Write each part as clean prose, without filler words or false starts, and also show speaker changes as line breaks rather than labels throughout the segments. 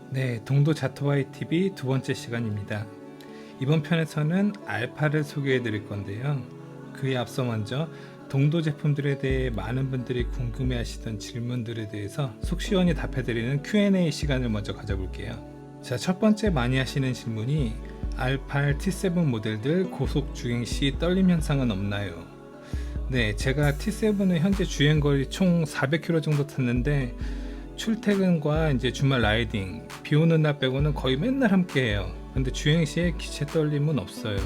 네, 동도 자토바이 TV 두 번째 시간입니다. 이번 편에서는 알파를 소개해 드릴 건데요. 그에 앞서 먼저 동도 제품들에 대해 많은 분들이 궁금해 하시던 질문들에 대해서 속 시원히 답해 드리는 Q&A 시간을 먼저 가져볼게요. 자, 첫 번째 많이 하시는 질문이 R8, T7 모델들 고속 주행 시 떨림 현상은 없나요? 네, 제가 T7은 현재 주행거리 총 400km 정도 탔는데 출퇴근과 이제 주말 라이딩, 비 오는 날 빼고는 거의 맨날 함께 해요. 근데 주행 시에 기체 떨림은 없어요.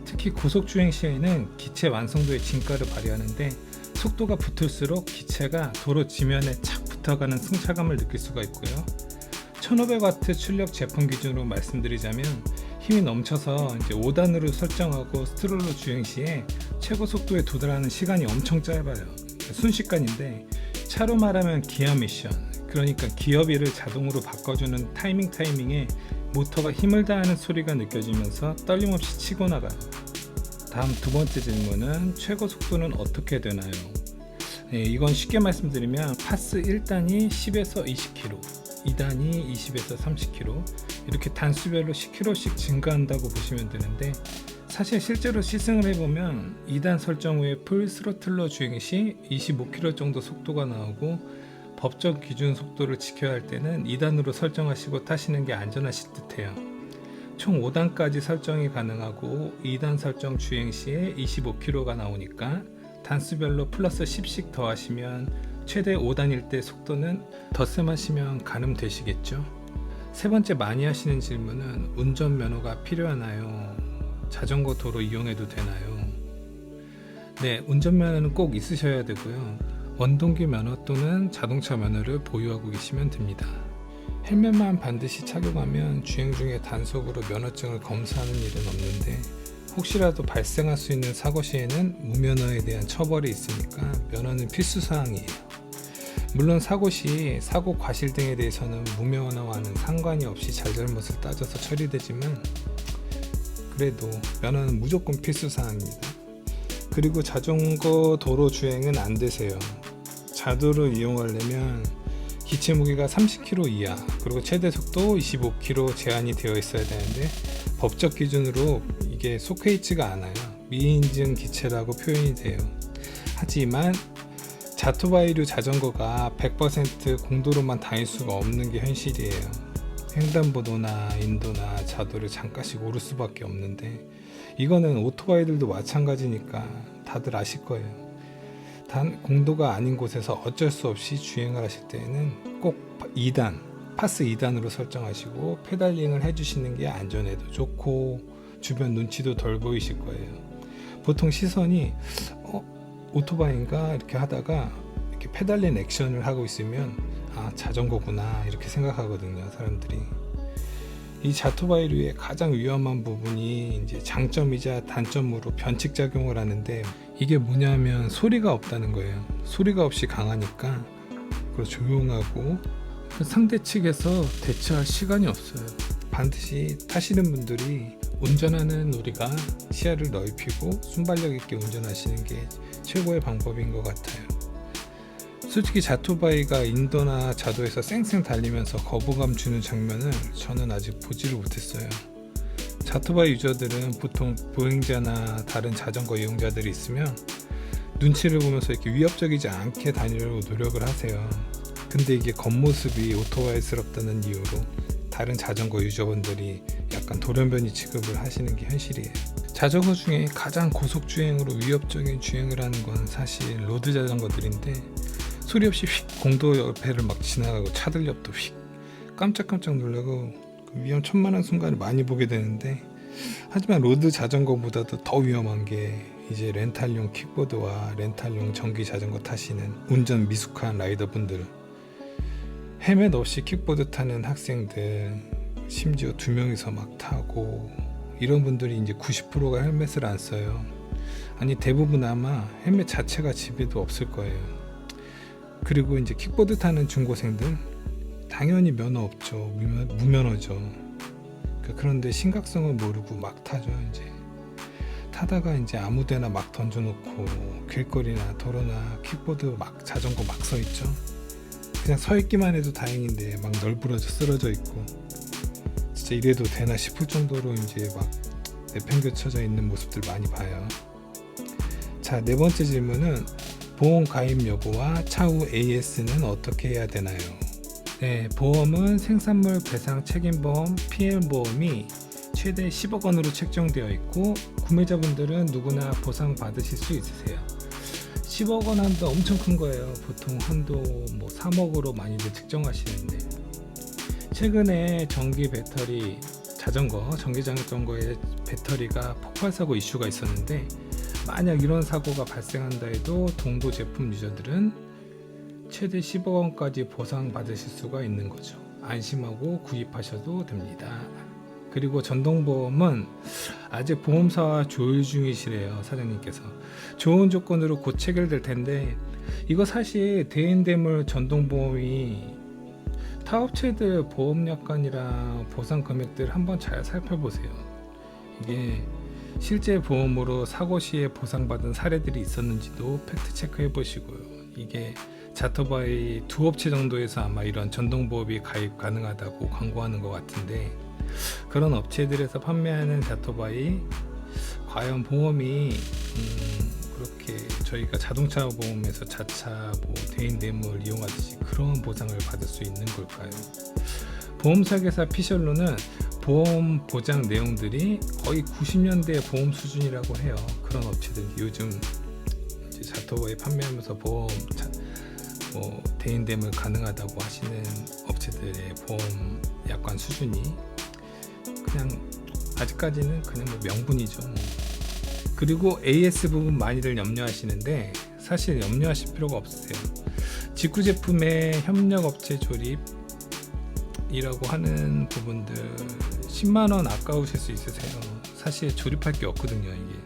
특히 고속 주행 시에는 기체 완성도의 진가를 발휘하는데 속도가 붙을수록 기체가 도로 지면에 착 붙어가는 승차감을 느낄 수가 있고요. 1500W 출력 제품 기준으로 말씀드리자면 힘이 넘쳐서 이제 5단으로 설정하고 스트롤러 주행 시에 최고 속도에 도달하는 시간이 엄청 짧아요. 순식간인데 차로 말하면 기어 미션, 그러니까 기어비를 자동으로 바꿔주는 타이밍에 모터가 힘을 다하는 소리가 느껴지면서 떨림없이 치고 나가요. 다음 두 번째 질문은 최고 속도는 어떻게 되나요? 네, 이건 쉽게 말씀드리면 파스 1단이 10에서 20km, 2단이 20에서 30km, 이렇게 단수별로 10km씩 증가한다고 보시면 되는데, 사실 실제로 시승을 해보면 2단 설정 후에 풀 스로틀러 주행 시 25km 정도 속도가 나오고, 법적 기준 속도를 지켜야 할 때는 2단으로 설정하시고 타시는 게 안전하실 듯해요. 총 5단까지 설정이 가능하고 2단 설정 주행 시에 25km가 나오니까 단수별로 플러스 10씩 더하시면 최대 5단일 때 속도는 덧셈하시면 가늠되시겠죠. 세 번째 많이 하시는 질문은 운전면허가 필요하나요? 자전거 도로 이용해도 되나요? 네, 운전면허는 꼭 있으셔야 되고요. 원동기 면허 또는 자동차 면허를 보유하고 계시면 됩니다. 헬멧만 반드시 착용하면 주행 중에 단속으로 면허증을 검사하는 일은 없는데, 혹시라도 발생할 수 있는 사고 시에는 무면허에 대한 처벌이 있으니까 면허는 필수사항이에요. 물론 사고 시 사고 과실 등에 대해서는 무면허와는 상관이 없이 잘잘못을 따져서 처리되지만 그래도 면허는 무조건 필수사항입니다. 그리고 자전거 도로 주행은 안 되세요. 자도를 이용하려면 기체 무게가 30kg 이하, 그리고 최대 속도 25km 제한이 되어 있어야 되는데 법적 기준으로 이게 속해 있지가 않아요. 미인증 기체라고 표현이 돼요. 하지만 자토바이류 자전거가 100% 공도로만 다닐 수가 없는 게 현실이에요. 횡단보도나 인도나 자도를 잠깐씩 오를 수밖에 없는데, 이거는 오토바이들도 마찬가지니까 다들 아실 거예요. 단 공도가 아닌 곳에서 어쩔 수 없이 주행을 하실 때에는 꼭 2단, 파스 2단으로 설정하시고 페달링을 해주시는 게 안전에도 좋고 주변 눈치도 덜 보이실 거예요. 보통 시선이 오토바이인가 이렇게 하다가 이렇게 페달링 액션을 하고 있으면 자전거구나 이렇게 생각하거든요, 사람들이. 이 자토바이류의 가장 위험한 부분이 이제 장점이자 단점으로 변칙작용을 하는데, 이게 뭐냐면 소리가 없다는 거예요. 소리가 없이 강하니까 그리고 조용하고 상대 측에서 대처할 시간이 없어요. 반드시 타시는 분들이 운전하는 우리가 시야를 넓히고 순발력 있게 운전하시는 게 최고의 방법인 것 같아요. 솔직히 자토바이가 인도나 자도에서 쌩쌩 달리면서 거부감 주는 장면을 저는 아직 보지를 못했어요. 자토바이 유저들은 보통 보행자나 다른 자전거 이용자들이 있으면 눈치를 보면서 이렇게 위협적이지 않게 다니려고 노력을 하세요. 근데 이게 겉모습이 오토바이스럽다는 이유로 다른 자전거 유저분들이 약간 돌연변이 취급을 하시는 게 현실이에요. 자전거 중에 가장 고속 주행으로 위협적인 주행을 하는 건 사실 로드 자전거들인데, 소리 없이 휙 공도 옆에를 막 지나가고 차들 옆도 휙 깜짝깜짝 놀라고 위험천만한 순간을 많이 보게 되는데, 하지만 로드 자전거보다도 더 위험한 게 이제 렌탈용 킥보드와 렌탈용 전기 자전거 타시는 운전 미숙한 라이더분들, 헬멧 없이 킥보드 타는 학생들, 심지어 두 명이서 막 타고, 이런 분들이 이제 90%가 헬멧을 안 써요. 아니 대부분 아마 헬멧 자체가 집에도 없을 거예요. 그리고 이제 킥보드 타는 중고생들 당연히 면허 없죠. 무면허죠. 그런데 심각성을 모르고 막 타죠. 이제 타다가 이제 아무데나 막 던져놓고 길거리나 도로나 킥보드 막 자전거 막 서 있죠. 그냥 서 있기만 해도 다행인데 막 널브러져 쓰러져 있고, 진짜 이래도 되나 싶을 정도로 이제 막 내팽겨쳐져 있는 모습들 많이 봐요. 자, 네 번째 질문은 보험 가입 여부와 차후 AS는 어떻게 해야 되나요? 네, 보험은 생산물 배상 책임보험 PL보험이 최대 10억 원으로 책정되어 있고 구매자분들은 누구나 보상 받으실 수 있으세요. 10억 원 한도 엄청 큰 거예요. 보통 한도 뭐 3억으로 많이들 책정하시는데, 최근에 전기 배터리 전기 자전거의 배터리가 폭발 사고 이슈가 있었는데, 만약 이런 사고가 발생한다 해도 동도 제품 유저들은 최대 10억 원까지 보상 받으실 수가 있는 거죠. 안심하고 구입하셔도 됩니다. 그리고 전동보험은 아직 보험사와 조율 중이시래요, 사장님께서. 좋은 조건으로 곧 체결될 텐데, 이거 사실 대인대물 전동보험이 타업체들 보험약관이랑 보상 금액들 한번 잘 살펴보세요. 이게 실제 보험으로 사고 시에 보상받은 사례들이 있었는지도 팩트 체크해 보시고요. 이게 자토바이 두 업체 정도에서 아마 이런 전동보험이 가입 가능하다고 광고하는 것 같은데, 그런 업체들에서 판매하는 자토바이 과연 보험이 그렇게 저희가 자동차 보험에서 자차 뭐 대인대물 이용하듯이 그런 보상을 받을 수 있는 걸까요? 보험사계사 피셜로는 보험 보장 내용들이 거의 90년대 보험 수준이라고 해요. 그런 업체들 요즘 이제 자토바이 판매하면서 보험 뭐 대인대물 가능하다고 하시는 업체들의 보험 약관 수준이 그냥 아직까지는 그냥 뭐 명분이죠. 그리고 AS 부분 많이들 염려하시는데 사실 염려하실 필요가 없으세요. 직구 제품의 협력업체 조립이라고 하는 부분들 10만원 아까우실 수 있으세요. 사실 조립할 게 없거든요. 이게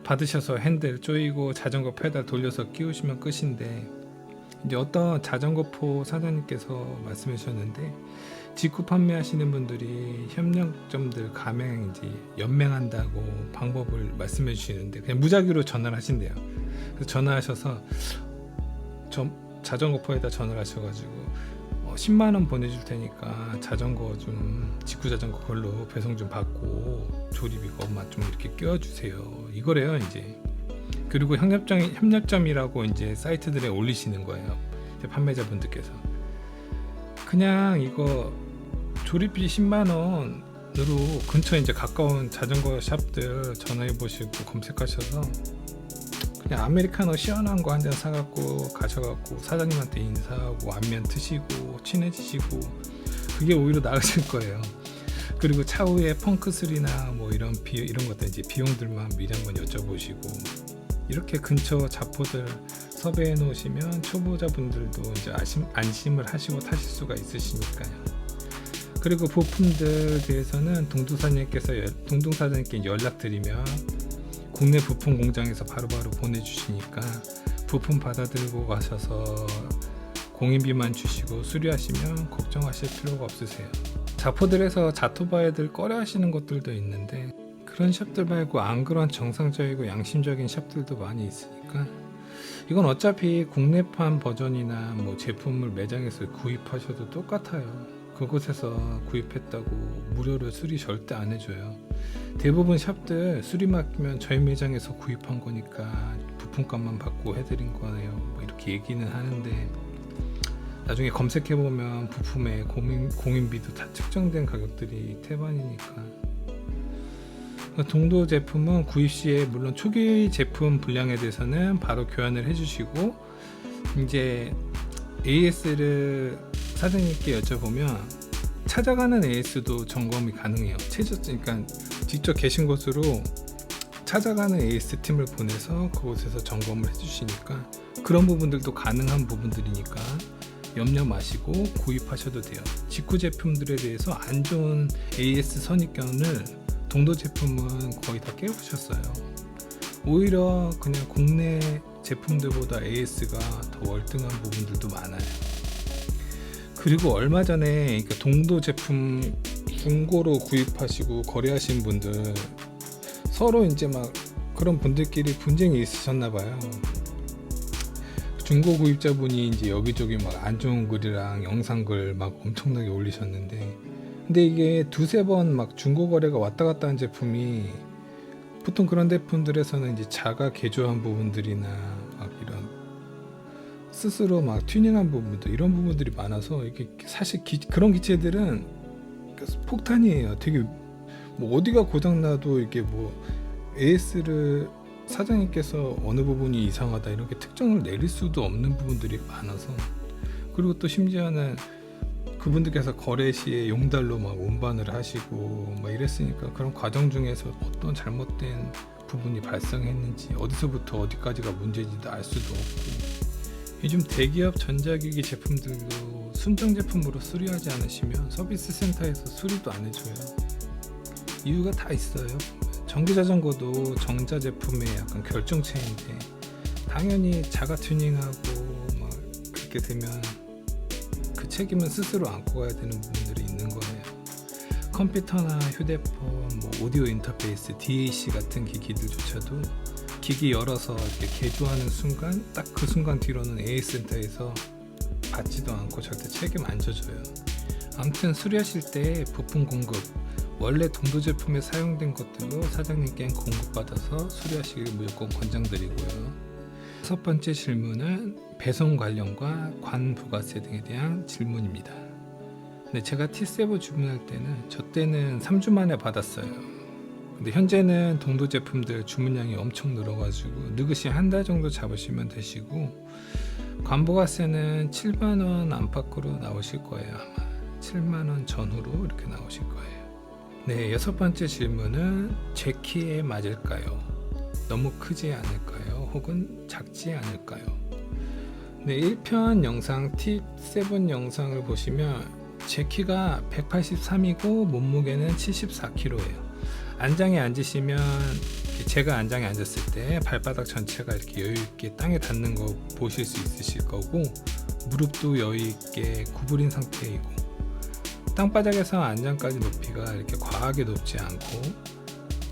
받으셔서 핸들 조이고 자전거 페달 돌려서 끼우시면 끝인데, 이제 어떤 자전거포 사장님께서 말씀해 주셨는데, 직구 판매하시는 분들이 협력점들 가맹 이제 연맹한다고 방법을 말씀해 주시는데, 그냥 무작위로 전화를 하신대요. 그래서 전화하셔서 자전거포에다 전화를 하셔가지고 10만원 보내줄 테니까 자전거 좀 직구 자전거 걸로 배송 좀 받고 조립 이것만 좀 이렇게 끼워주세요, 이거래요 이제. 그리고 협력점이라고 이제 사이트들에 올리시는 거예요, 판매자분들께서. 그냥 이거 조립비 10만원으로 근처에 이제 가까운 자전거 샵들 전화해 보시고 검색하셔서 그냥 아메리카노 시원한 거 한 잔 사갖고 가셔갖고 사장님한테 인사하고 안면 트시고 친해지시고, 그게 오히려 나으실 거예요. 그리고 차후에 펑크술이나 뭐 이런 것들 이제 비용들만 미리 한번 여쭤보시고, 이렇게 근처 자포들 섭외해 놓으시면 초보자분들도 이제 안심을 하시고 타실 수가 있으시니까요. 그리고 부품들 대해서는 동동사장님께 연락드리면 국내 부품 공장에서 바로바로 보내주시니까 부품 받아들고 가셔서 공인비만 주시고 수리하시면 걱정하실 필요가 없으세요. 자포들에서 자토바이들 꺼려 하시는 것들도 있는데, 그런 샵들 말고 안 그런 정상적이고 양심적인 샵들도 많이 있으니까, 이건 어차피 국내판 버전이나 뭐 제품을 매장에서 구입하셔도 똑같아요. 그곳에서 구입했다고 무료로 수리 절대 안 해줘요. 대부분 샵들 수리 맡기면 저희 매장에서 구입한 거니까 부품값만 받고 해드린 거예요, 뭐 이렇게 얘기는 하는데, 나중에 검색해보면 부품의 공인비도 다 측정된 가격들이 태반이니까. 동도 제품은 구입 시에 물론 초기 제품 분량에 대해서는 바로 교환을 해주시고, 이제 AS를 사장님께 여쭤보면 찾아가는 AS도 점검이 가능해요. 그러니까 직접 계신 곳으로 찾아가는 AS 팀을 보내서 그곳에서 점검을 해주시니까 그런 부분들도 가능한 부분들이니까 염려 마시고 구입하셔도 돼요. 직구 제품들에 대해서 안 좋은 AS 선입견을 동도 제품은 거의 다 깨우셨어요. 오히려 그냥 국내 제품들보다 AS가 더 월등한 부분들도 많아요. 그리고 얼마 전에 동도 제품 중고로 구입하시고 거래하신 분들 서로 이제 막 그런 분들끼리 분쟁이 있으셨나 봐요. 중고 구입자분이 이제 여기저기 막 안 좋은 글이랑 영상글 막 엄청나게 올리셨는데, 근데 이게 두세 번 막 중고 거래가 왔다 갔다 한 제품이 보통 그런 제품들에서는 이제 자가 개조한 부분들이나 막 이런 스스로 막 튜닝한 부분들, 이런 부분들이 많아서 이게 사실 그런 기체들은 폭탄이에요. 되게 뭐 어디가 고장나도 이게 뭐 AS를 사장님께서 어느 부분이 이상하다 이렇게 특정을 내릴 수도 없는 부분들이 많아서, 그리고 또 심지어는 그분들께서 거래 시에 용달로 막 운반을 하시고 막 이랬으니까 그런 과정 중에서 어떤 잘못된 부분이 발생했는지 어디서부터 어디까지가 문제인지도 알 수도 없고, 요즘 대기업 전자기기 제품들도 순정 제품으로 수리하지 않으시면 서비스 센터에서 수리도 안 해줘요. 이유가 다 있어요. 전기자전거도 전자제품의 약간 결정체인데 당연히 자가 튜닝하고 막 그렇게 되면 그 책임은 스스로 안고 가야 되는 부분들이 있는 거예요. 컴퓨터나 휴대폰, 뭐 오디오 인터페이스, DAC 같은 기기들조차도 기기 열어서 이렇게 개조하는 순간 딱 그 순간 뒤로는 AS 센터에서 받지도 않고 절대 책임 안 져줘요. 아무튼 수리하실 때 부품 공급, 원래 동도 제품에 사용된 것들로 사장님께 공급받아서 수리하시길 무조건 권장드리고요. 첫 번째 질문은 배송 관련과 관 부가세 등에 대한 질문입니다. 근데 제가 T7 주문할 때는 저 때는 3주 만에 받았어요. 근데 현재는 동도 제품들 주문량이 엄청 늘어가지고 느긋이 한 달 정도 잡으시면 되시고, 관부가세는 7만원 안팎으로 나오실 거예요. 아마 7만원 전후로 이렇게 나오실 거예요. 네, 여섯 번째 질문은 제 키에 맞을까요? 너무 크지 않을까요? 혹은 작지 않을까요? 네, 1편 영상 T7 영상을 보시면 제 키가 183이고 몸무게는 74kg예요. 안장에 앉으시면, 제가 안장에 앉았을 때 발바닥 전체가 이렇게 여유있게 땅에 닿는 거 보실 수 있으실 거고, 무릎도 여유있게 구부린 상태이고, 땅바닥에서 안장까지 높이가 이렇게 과하게 높지 않고,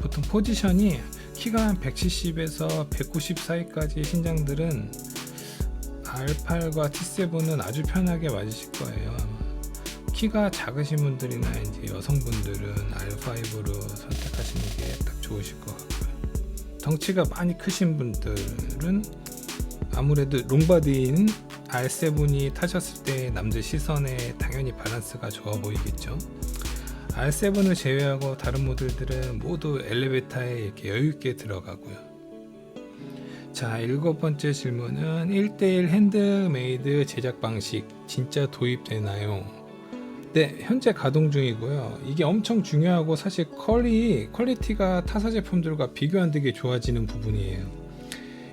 보통 포지션이 키가 한 170에서 190 사이까지 신장들은 R8과 T7은 아주 편하게 맞으실 거예요. 키가 작으신 분들이나 이제 여성분들은 R5로 선택하시는 게 딱 좋으실 것 같고요. 덩치가 많이 크신 분들은 아무래도 롱바디인 R7이 타셨을 때 남들 시선에 당연히 밸런스가 좋아 보이겠죠. R7을 제외하고 다른 모델들은 모두 엘리베이터에 이렇게 여유있게 들어가고요. 자, 일곱 번째 질문은 1:1 핸드메이드 제작 방식 진짜 도입되나요? 네, 현재 가동 중이고요. 이게 엄청 중요하고 사실 퀄리티가 타사 제품들과 비교 안 되게 좋아지는 부분이에요.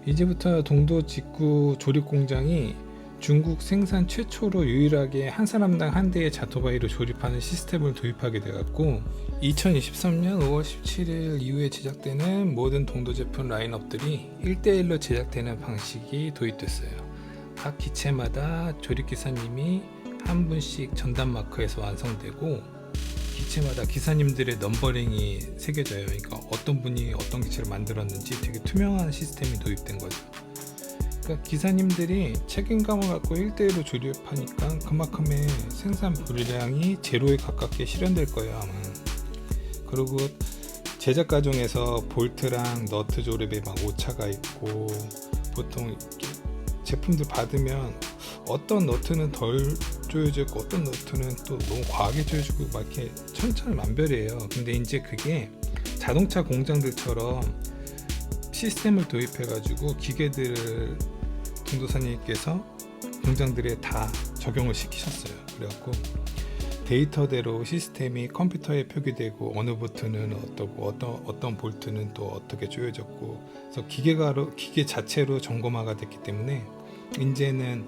이제부터 동도 직구 조립 공장이 중국 생산 최초로 유일하게 한 사람당 한 대의 자토바이로 조립하는 시스템을 도입하게 되었고, 2023년 5월 17일 이후에 제작되는 모든 동도 제품 라인업들이 1:1로 제작되는 방식이 도입됐어요. 각 기체마다 조립기사님이 한 분씩 전담 마크에서 완성되고, 기체마다 기사님들의 넘버링이 새겨져요. 그러니까 어떤 분이 어떤 기체를 만들었는지 되게 투명한 시스템이 도입된 거죠. 그러니까 기사님들이 책임감을 갖고 1:1로 조립하니까 그만큼의 생산 분량이 제로에 가깝게 실현될 거예요, 아마. 그리고 제작 과정에서 볼트랑 너트 조립에 막 오차가 있고, 보통 제품들 받으면 어떤 너트는 덜 조여지고 어떤 너트는 또 너무 과하게 조여지고 막 이렇게 천차만별이에요. 근데 이제 그게 자동차 공장들처럼 시스템을 도입해 가지고 기계들을 동도사님께서 공장들에 다 적용을 시키셨어요. 그래갖고 데이터대로 시스템이 컴퓨터에 표기되고 어느 볼트는 어떻고 어떤 볼트는 또 어떻게 조여졌고, 그래서 기계 자체로 점검화가 됐기 때문에 이제는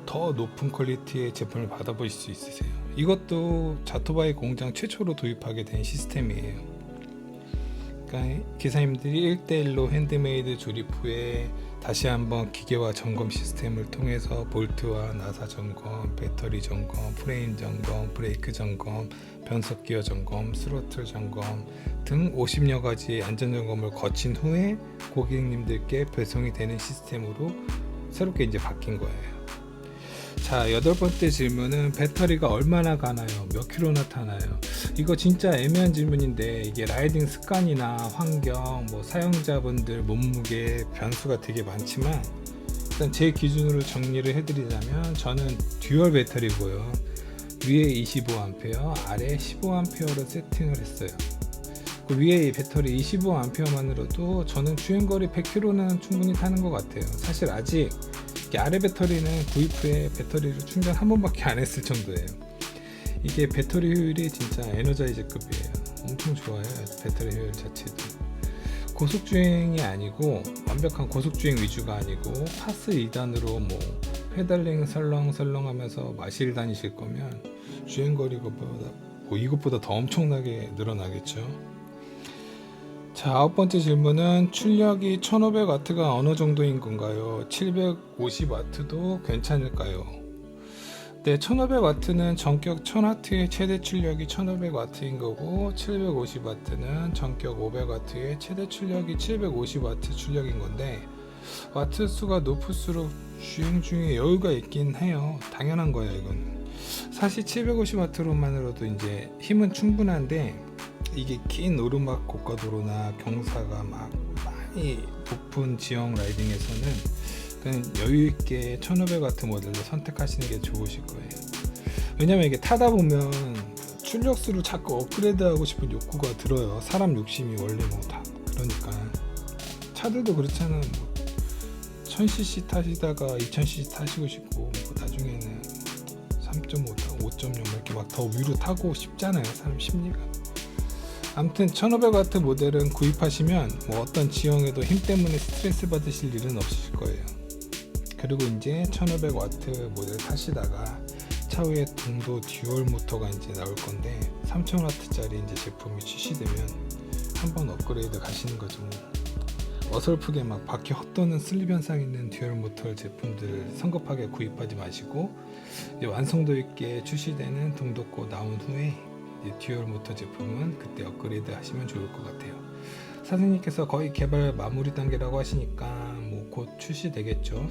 더 높은 퀄리티의 제품을 받아보실 수 있으세요. 이것도 자토바이 공장 최초로 도입하게 된 시스템이에요. 그러니까 기사님들이 1:1로 핸드메이드 조립 후에 다시 한번 기계화 점검 시스템을 통해서 볼트와 나사 점검, 배터리 점검, 프레임 점검, 브레이크 점검, 변속 기어 점검, 스로틀 점검 등 50여 가지 안전 점검을 거친 후에 고객님들께 배송이 되는 시스템으로 새롭게 이제 바뀐 거예요. 자, 여덟 번째 질문은 배터리가 얼마나 가나요? 몇 킬로나 타나요? 이거 진짜 애매한 질문인데, 이게 라이딩 습관이나 환경, 뭐 사용자분들 몸무게 변수가 되게 많지만, 일단 제 기준으로 정리를 해드리자면 저는 듀얼 배터리고요. 위에 25A, 아래 15A로 세팅을 했어요. 그 위에 이 배터리 25A만으로도 저는 주행거리 100km는 충분히 타는 것 같아요. 사실 아직 아래 배터리는 구입 후에 배터리를 충전 한 번밖에 안 했을 정도예요. 이게 배터리 효율이 진짜 에너자이저급이에요. 엄청 좋아요. 배터리 효율 자체도. 고속주행이 아니고, 완벽한 고속주행 위주가 아니고 파스 2단으로 뭐 페달링 설렁설렁 하면서 마실 다니실 거면 주행거리가 뭐 이것보다 더 엄청나게 늘어나겠죠. 자, 9번째 질문은 출력이 1500W가 어느 정도인 건가요? 750W도 괜찮을까요? 네, 1500W는 전격 1000W의 최대 출력이 1500W인 거고, 750W는 전격 500W의 최대 출력이 750W 출력인 건데, 와트 수가 높을수록 주행 중에 여유가 있긴 해요. 당연한 거예요, 이건. 사실 750W로만으로도 이제 힘은 충분한데, 이게 긴 오르막 고가도로나 경사가 막 많이 높은 지형 라이딩에서는 그냥 여유있게 1500W 모델을 선택하시는 게 좋으실 거예요. 왜냐면 이게 타다 보면 출력수를 자꾸 업그레이드하고 싶은 욕구가 들어요. 사람 욕심이 원래 뭐 다 그러니까. 차들도 그렇잖아요. 뭐 1000cc 타시다가 2000cc 타시고 싶고, 뭐 나중에는 3.5, 5.0 이렇게 막 더 위로 타고 싶잖아요. 사람 심리가. 아무튼 1500W 모델은 구입하시면 뭐 어떤 지형에도 힘 때문에 스트레스 받으실 일은 없으실 거예요. 그리고 이제 1500W 모델 타시다가 차후에 동도 듀얼 모터가 이제 나올 건데, 3000W짜리 이제 제품이 출시되면 한번 업그레이드 가시는 거죠. 어설프게 막 바퀴 헛도는 슬립 현상 있는 듀얼 모터 제품들 성급하게 구입하지 마시고, 이제 완성도 있게 출시되는 동도고 나온 후에 듀얼 모터 제품은 그때 업그레이드 하시면 좋을 것 같아요. 사장님께서 거의 개발 마무리 단계라고 하시니까 뭐 곧 출시되겠죠.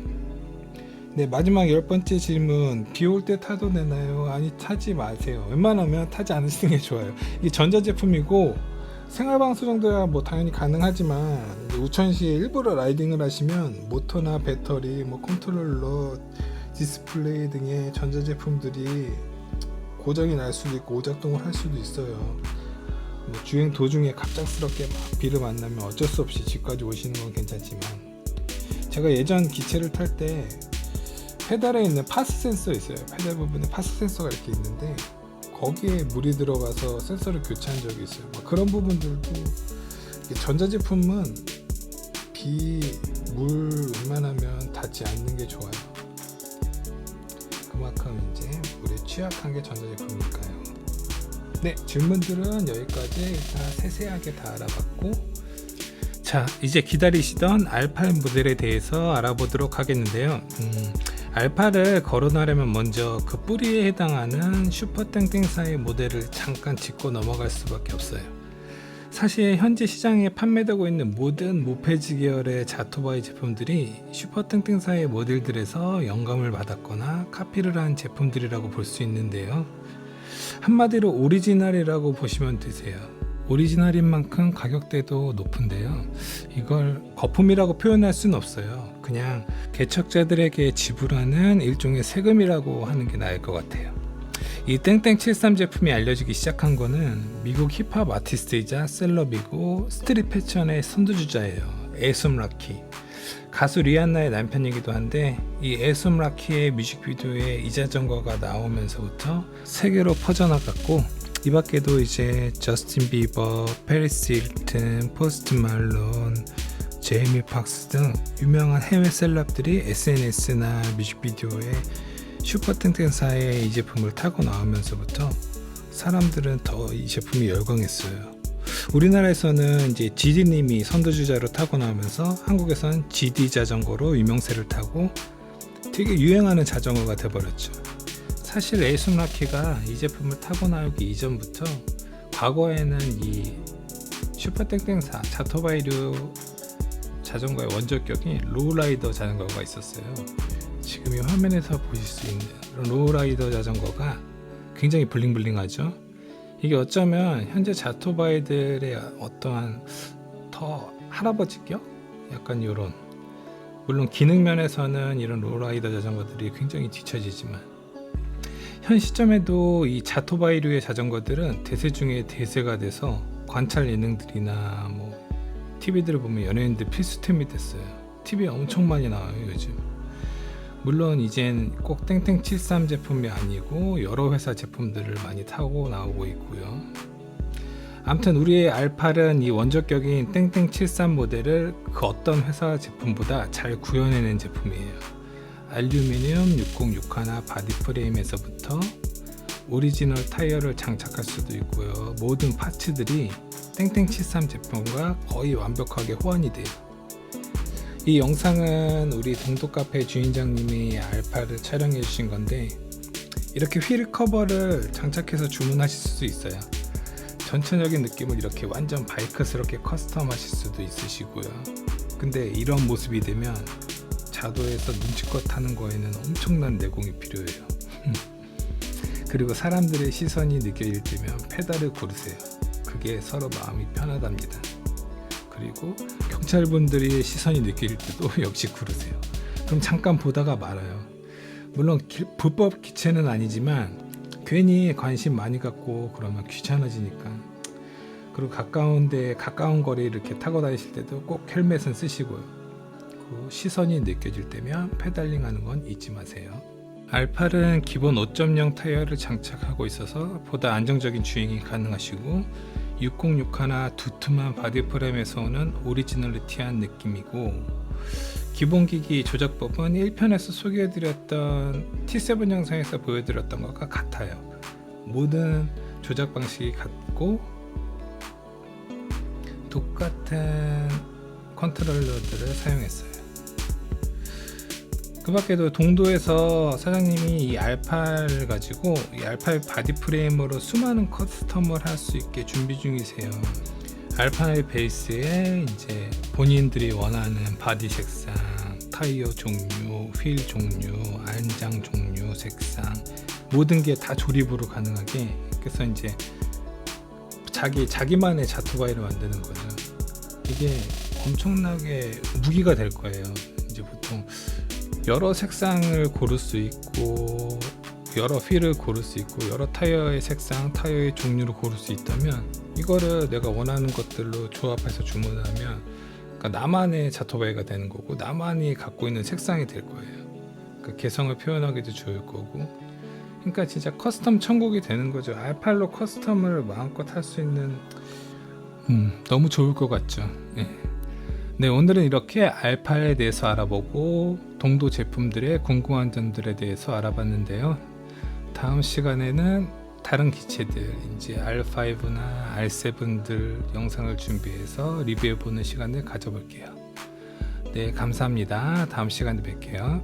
네, 마지막 10번째 질문. 비 올 때 타도 되나요? 아니, 타지 마세요. 웬만하면 타지 않으시는 게 좋아요. 이게 전자제품이고 생활방수 정도야 뭐 당연히 가능하지만, 우천시에 일부러 라이딩을 하시면 모터나 배터리, 뭐 컨트롤러, 디스플레이 등의 전자제품들이 고장이 날 수도 있고 오작동을 할 수도 있어요. 뭐 주행 도중에 갑작스럽게 막 비를 만나면 어쩔 수 없이 집까지 오시는 건 괜찮지만, 제가 예전 기체를 탈 때 페달에 있는 파스 센서 있어요. 페달 부분에 파스 센서가 이렇게 있는데 거기에 물이 들어가서 센서를 교체한 적이 있어요. 뭐 그런 부분들도, 전자제품은 비, 물 웬만하면 닿지 않는 게 좋아요. 그만큼 이제 물에 취약한 게 전자제품이니까요. 네, 질문들은 여기까지 일단 세세하게 다 알아봤고, 자, 이제 기다리시던 R8 모델에 대해서 알아보도록 하겠는데요. R8을 거론하려면 먼저 그 뿌리에 해당하는 슈퍼땡땡사의 모델을 잠깐 짚고 넘어갈 수밖에 없어요. 사실 현재 시장에 판매되고 있는 모든 모페즈 계열의 자토바이 제품들이 슈퍼땡땡사의 모델들에서 영감을 받았거나 카피를 한 제품들이라고 볼 수 있는데요. 한마디로 오리지널이라고 보시면 되세요. 오리지널인 만큼 가격대도 높은데요. 이걸 거품이라고 표현할 수는 없어요. 그냥 개척자들에게 지불하는 일종의 세금이라고 하는 게 나을 것 같아요. 이 땡땡73 제품이 알려지기 시작한 거는 미국 힙합 아티스트이자 셀럽이고 스트릿 패션의 선두주자예요. 에솜 라키. 가수 리안나의 남편이기도 한데, 이 에솜 라키의 뮤직비디오에 이 자전거가 나오면서부터 세계로 퍼져나갔고, 이 밖에도 이제 저스틴 비버, 페리스 힐튼, 포스트 말론, 제이미 팍스 등 유명한 해외 셀럽들이 SNS나 뮤직비디오에 슈퍼땡땡사의 이 제품을 타고 나오면서부터 사람들은 더 이 제품이 열광했어요. 우리나라에서는 이제 GD님이 선두주자로 타고 나오면서 한국에선 GD 자전거로 유명세를 타고 되게 유행하는 자전거가 돼버렸죠. 사실 에이솜 라키가 이 제품을 타고 나오기 이전부터 과거에는 이 슈퍼땡땡사 자토바이류 자전거의 원조격인 로우라이더 자전거가 있었어요. 지금 이 화면에서 보실 수 있는 로우라이더 자전거가 굉장히 블링블링하죠. 이게 어쩌면 현재 자토바이들의 어떠한 더 할아버지격? 약간 요런, 물론 기능 면에서는 이런 롤라이더 자전거들이 굉장히 뒤처지지만 현 시점에도 이 자토바이류의 자전거들은 대세 중에 대세가 돼서 관찰 예능들이나 뭐 TV들을 보면 연예인들 필수템이 됐어요. TV에 엄청 많이 나와요 요즘. 물론 이젠 꼭 땡땡73 제품이 아니고 여러 회사 제품들을 많이 타고 나오고 있고요. 아무튼 우리의 R8은 이 원조격인 땡땡73 모델을 그 어떤 회사 제품보다 잘 구현해낸 제품이에요. 알루미늄 606하나 바디 프레임에서부터 오리지널 타이어를 장착할 수도 있고요. 모든 파츠들이 땡땡73 제품과 거의 완벽하게 호환이 돼요. 이 영상은 우리 동도카페 주인장님이 R8을 촬영해 주신 건데, 이렇게 휠 커버를 장착해서 주문하실 수도 있어요. 전체적인 느낌을 이렇게 완전 바이크스럽게 커스텀 하실 수도 있으시고요. 근데 이런 모습이 되면 자도에서 눈치껏 타는 거에는 엄청난 내공이 필요해요. 그리고 사람들의 시선이 느껴질 때면 페달을 고르세요. 그게 서로 마음이 편하답니다. 그리고 경찰분들의 시선이 느껴질 때도 역시 고르세요. 그럼 잠깐 보다가 말아요. 물론 불법 기체는 아니지만 괜히 관심 많이 갖고 그러면 귀찮아지니까. 그리고 가까운 거리 이렇게 타고 다니실 때도 꼭 헬멧은 쓰시고요. 그 시선이 느껴질 때면 페달링 하는 건 잊지 마세요. R8은 기본 5.0 타이어를 장착하고 있어서 보다 안정적인 주행이 가능하시고, 606하나 두툼한 바디 프레임에서 오는 오리지널리티한 느낌이고, 기본 기기 조작법은 1편에서 소개해드렸던 T7 영상에서 보여드렸던 것과 같아요. 모든 조작 방식이 같고 똑같은 컨트롤러들을 사용했어요. 그 밖에도 동도에서 사장님이 이 R8을 가지고 이 R8 바디 프레임으로 수많은 커스텀을 할 수 있게 준비 중이세요. R8 베이스에 이제 본인들이 원하는 바디 색상, 타이어 종류, 휠 종류, 안장 종류, 색상 모든 게 다 조립으로 가능하게, 그래서 이제 자기만의 자토바이를 만드는 거죠. 이게 엄청나게 무기가 될 거예요. 이제 보통 여러 색상을 고를 수 있고 여러 휠을 고를 수 있고 여러 타이어의 색상, 타이어의 종류를 고를 수 있다면 이거를 내가 원하는 것들로 조합해서 주문하면, 그러니까 나만의 자토바이가 되는 거고 나만이 갖고 있는 색상이 될 거예요. 그러니까 개성을 표현하기도 좋을 거고, 그러니까 진짜 커스텀 천국이 되는 거죠. R8로 커스텀을 마음껏 할 수 있는, 너무 좋을 것 같죠. 네, 오늘은 이렇게 R8에 대해서 알아보고 동도 제품들의 궁금한 점들에 대해서 알아봤는데요. 다음 시간에는 다른 기체들, 이제 R5나 R7들 영상을 준비해서 리뷰해보는 시간을 가져볼게요. 네, 감사합니다. 다음 시간에 뵐게요.